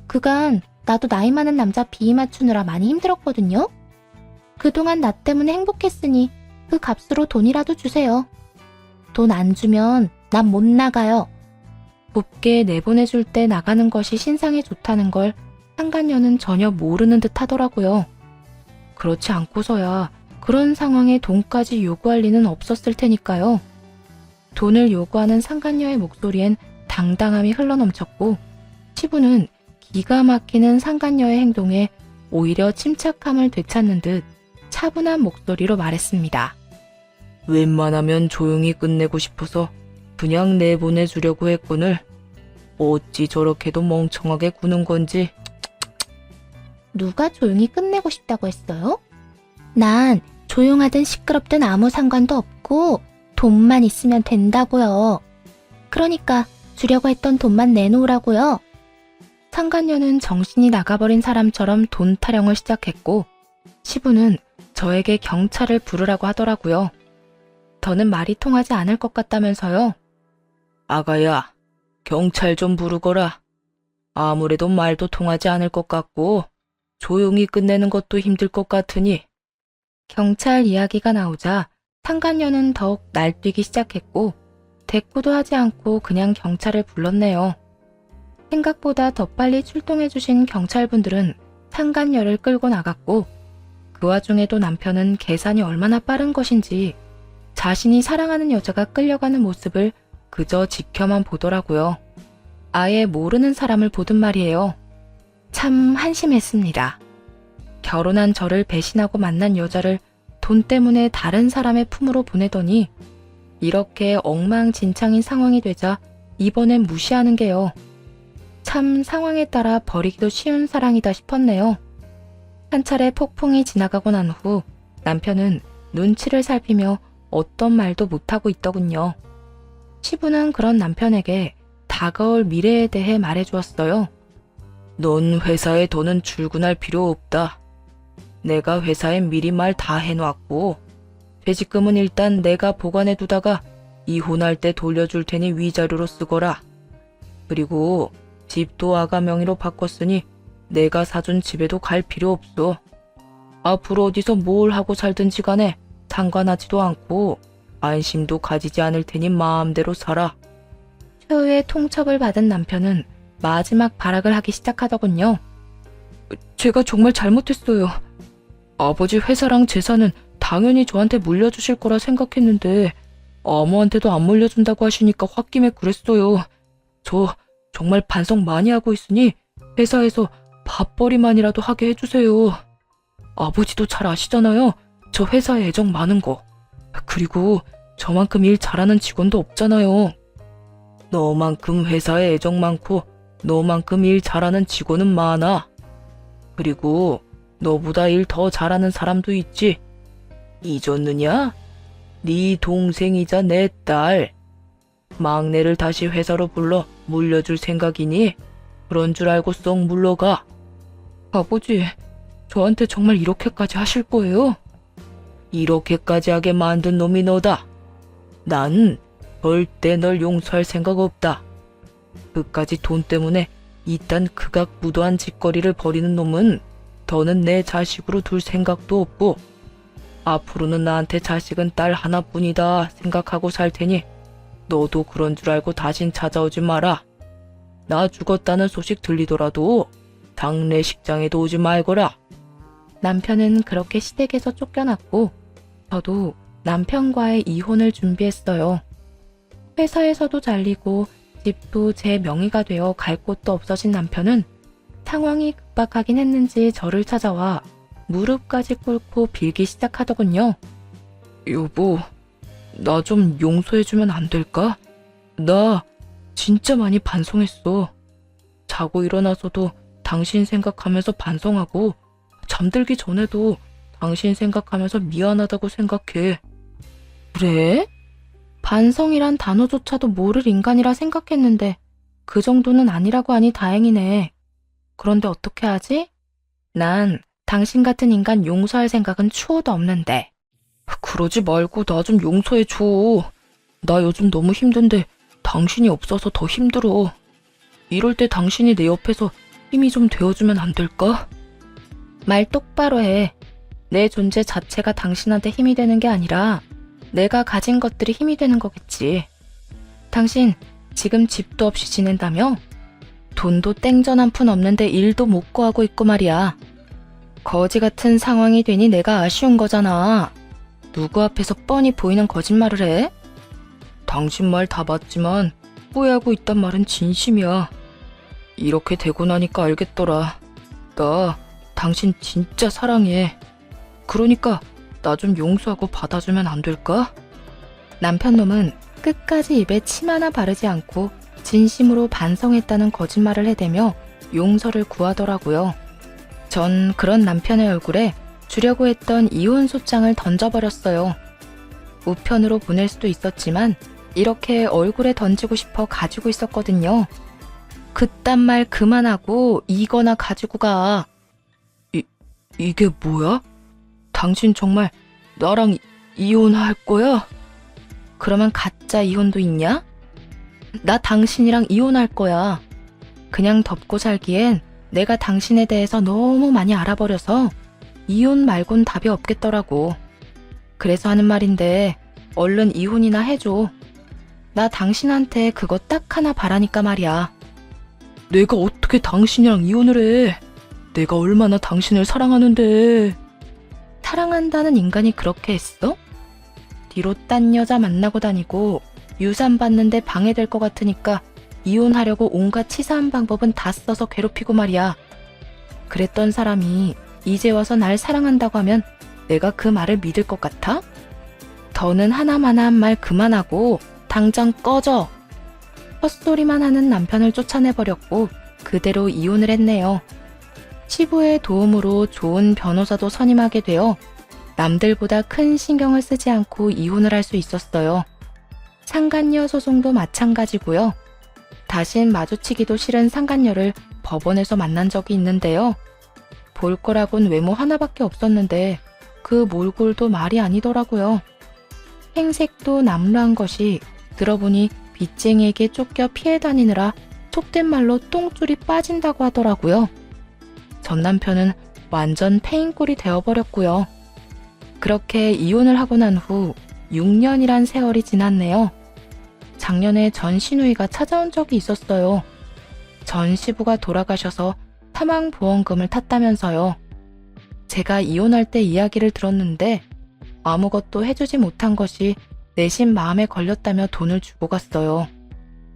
그간 나도 나이 많은 남자 비위 맞추느라 많이 힘들었거든요. 그동안 나 때문에 행복했으니 그 값으로 돈이라도 주세요. 돈 안 주면 난 못 나가요. 곱게 내보내줄 때 나가는 것이 신상에 좋다는 걸 상간녀는 전혀 모르는 듯 하더라고요. 그렇지 않고서야 그런 상황에 돈까지 요구할 리는 없었을 테니까요. 돈을 요구하는 상간녀의 목소리엔 당당함이 흘러넘쳤고 시부는 기가 막히는 상간녀의 행동에 오히려 침착함을 되찾는 듯 차분한 목소리로 말했습니다. 웬만하면 조용히 끝내고 싶어서 그냥 내보내주려고 했거늘 어찌 저렇게도 멍청하게 구는 건지. 누가 조용히 끝내고 싶다고 했어요? 난 조용하든 시끄럽든 아무 상관도 없고 돈만 있으면 된다고요. 그러니까 주려고 했던 돈만 내놓으라고요. 상간녀는 정신이 나가버린 사람처럼 돈 타령을 시작했고 시부는 저에게 경찰을 부르라고 하더라고요. 더는 말이 통하지 않을 것 같다면서요. 아가야, 경찰 좀 부르거라. 아무래도 말도 통하지 않을 것 같고 조용히 끝내는 것도 힘들 것 같으니. 경찰 이야기가 나오자 상간녀는 더욱 날뛰기 시작했고 대꾸도 하지 않고 그냥 경찰을 불렀네요. 생각보다 더 빨리 출동해주신 경찰분들은 상간녀를 끌고 나갔고 그 와중에도 남편은 계산이 얼마나 빠른 것인지 자신이 사랑하는 여자가 끌려가는 모습을 그저 지켜만 보더라고요. 아예 모르는 사람을 보든 말이에요. 참 한심했습니다. 결혼한 저를 배신하고 만난 여자를 돈 때문에 다른 사람의 품으로 보내더니 이렇게 엉망진창인 상황이 되자 이번엔 무시하는 게요. 참 상황에 따라 버리기도 쉬운 사랑이다 싶었네요. 한 차례 폭풍이 지나가고 난 후 남편은 눈치를 살피며 어떤 말도 못하고 있더군요. 시부는 그런 남편에게 다가올 미래에 대해 말해주었어요. 넌 회사에 더는 출근할 필요 없다. 내가 회사에 미리 말 다 해놨고 퇴직금은 일단 내가 보관해두다가 이혼할 때 돌려줄 테니 위자료로 쓰거라. 그리고 집도 아가 명의로 바꿨으니 내가 사준 집에도 갈 필요 없어. 앞으로 어디서 뭘 하고 살든지 간에 상관하지도 않고 안심도 가지지 않을 테니 마음대로 살아. 최후의 통첩을 받은 남편은 마지막 발악을 하기 시작하더군요. 제가 정말 잘못했어요. 아버지 회사랑 재산은 당연히 저한테 물려주실 거라 생각했는데 아무한테도 안 물려준다고 하시니까 홧김에 그랬어요. 저 정말 반성 많이 하고 있으니 회사에서 밥벌이만이라도 하게 해주세요. 아버지도 잘 아시잖아요. 저 회사에 애정 많은 거. 그리고 저만큼 일 잘하는 직원도 없잖아요. 너만큼 회사에 애정 많고 너만큼 일 잘하는 직원은 많아. 그리고 너보다 일 더 잘하는 사람도 있지. 잊었느냐? 네 동생이자 내 딸. 막내를 다시 회사로 불러 물려줄 생각이니 그런 줄 알고 쏙 물러가. 아버지, 저한테 정말 이렇게까지 하실 거예요? 이렇게까지 하게 만든 놈이 너다. 난 절대 널 용서할 생각 없다. 그까지 돈 때문에 이딴 극악무도한 짓거리를 벌이는 놈은 더는 내 자식으로 둘 생각도 없고 앞으로는 나한테 자식은 딸 하나뿐이다 생각하고 살 테니 너도 그런 줄 알고 다신 찾아오지 마라. 나 죽었다는 소식 들리더라도 장례식장에도 오지 말거라. 남편은 그렇게 시댁에서 쫓겨났고 저도 남편과의 이혼을 준비했어요. 회사에서도 잘리고 집도 제 명의가 되어 갈 곳도 없어진 남편은 상황이 급박하긴 했는지 저를 찾아와 무릎까지 꿇고 빌기 시작하더군요. 여보, 나 좀 용서해주면 안 될까? 나 진짜 많이 반성했어. 자고 일어나서도 당신 생각하면서 반성하고, 잠들기 전에도 당신 생각하면서 미안하다고 생각해. 그래? 반성이란 단어조차도 모를 인간이라 생각했는데 그 정도는 아니라고 하니 다행이네. 그런데 어떻게 하지? 난 당신 같은 인간 용서할 생각은 추호도 없는데. 그러지 말고 나 좀 용서해줘. 나 요즘 너무 힘든데 당신이 없어서 더 힘들어. 이럴 때 당신이 내 옆에서 힘이 좀 되어주면 안 될까? 말 똑바로 해. 내 존재 자체가 당신한테 힘이 되는 게 아니라 내가 가진 것들이 힘이 되는 거겠지. 당신 지금 집도 없이 지낸다며? 돈도 땡전 한 푼 없는데 일도 못 구하고 있고 말이야. 거지 같은 상황이 되니 내가 아쉬운 거잖아. 누구 앞에서 뻔히 보이는 거짓말을 해? 당신 말 다 맞지만 후회하고 있단 말은 진심이야. 이렇게 되고 나니까 알겠더라. 나 당신 진짜 사랑해. 그러니까 나 좀 용서하고 받아주면 안 될까? 남편 놈은 끝까지 입에 침 하나 바르지 않고 진심으로 반성했다는 거짓말을 해대며 용서를 구하더라고요. 전 그런 남편의 얼굴에 주려고 했던 이혼 소장을 던져버렸어요. 우편으로 보낼 수도 있었지만 이렇게 얼굴에 던지고 싶어 가지고 있었거든요. 그딴 말 그만하고 이거나 가지고 가. 이게 뭐야? 당신 정말 나랑 이혼할 거야? 그러면 가짜 이혼도 있냐? 나 당신이랑 이혼할 거야. 그냥 덮고 살기엔 내가 당신에 대해서 너무 많이 알아버려서 이혼 말곤 답이 없겠더라고. 그래서 하는 말인데 얼른 이혼이나 해줘. 나 당신한테 그거 딱 하나 바라니까 말이야. 내가 어떻게 당신이랑 이혼을 해? 내가 얼마나 당신을 사랑하는데. 사랑한다는 인간이 그렇게 했어? 뒤로 딴 여자 만나고 다니고 유산 받는데 방해될 것 같으니까 이혼하려고 온갖 치사한 방법은 다 써서 괴롭히고 말이야. 그랬던 사람이 이제 와서 날 사랑한다고 하면 내가 그 말을 믿을 것 같아? 더는 하나마나한 말 그만하고 당장 꺼져. 헛소리만 하는 남편을 쫓아내버렸고 그대로 이혼을 했네요. 시부의 도움으로 좋은 변호사도 선임하게 되어 남들보다 큰 신경을 쓰지 않고 이혼을 할 수 있었어요. 상간녀 소송도 마찬가지고요. 다신 마주치기도 싫은 상간녀를 법원에서 만난 적이 있는데요. 볼 거라곤 외모 하나밖에 없었는데 그 몰골도 말이 아니더라고요. 행색도 남루한 것이 들어보니 빚쟁이에게 쫓겨 피해 다니느라 속된 말로 똥줄이 빠진다고 하더라고요. 전 남편은 완전 패인꼴이 되어버렸고요. 그렇게 이혼을 하고 난 후 6년이란 세월이 지났네요. 작년에 전 시누이가 찾아온 적이 있었어요. 전 시부가 돌아가셔서 사망보험금을 탔다면서요. 제가 이혼할 때 이야기를 들었는데 아무것도 해주지 못한 것이 내심 마음에 걸렸다며 돈을 주고 갔어요.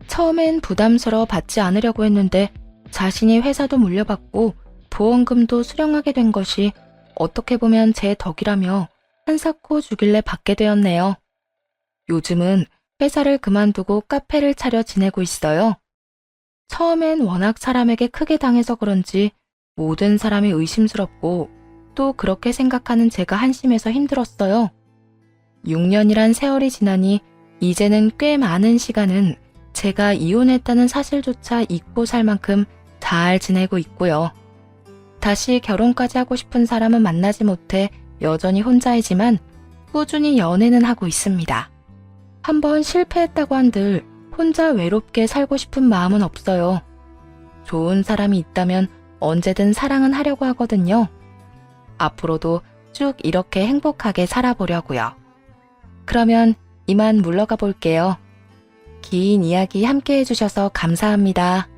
처음엔 부담스러워 받지 않으려고 했는데 자신이 회사도 물려받고 보험금도 수령하게 된 것이 어떻게 보면 제 덕이라며 한사코 주길래 받게 되었네요. 요즘은 회사를 그만두고 카페를 차려 지내고 있어요. 처음엔 워낙 사람에게 크게 당해서 그런지 모든 사람이 의심스럽고 또 그렇게 생각하는 제가 한심해서 힘들었어요. 6년이란 세월이 지나니 이제는 꽤 많은 시간은 제가 이혼했다는 사실조차 잊고 살 만큼 잘 지내고 있고요. 다시 결혼까지 하고 싶은 사람은 만나지 못해 여전히 혼자이지만 꾸준히 연애는 하고 있습니다. 한번 실패했다고 한들 혼자 외롭게 살고 싶은 마음은 없어요. 좋은 사람이 있다면 언제든 사랑은 하려고 하거든요. 앞으로도 쭉 이렇게 행복하게 살아보려고요. 그러면 이만 물러가 볼게요. 긴 이야기 함께 해주셔서 감사합니다.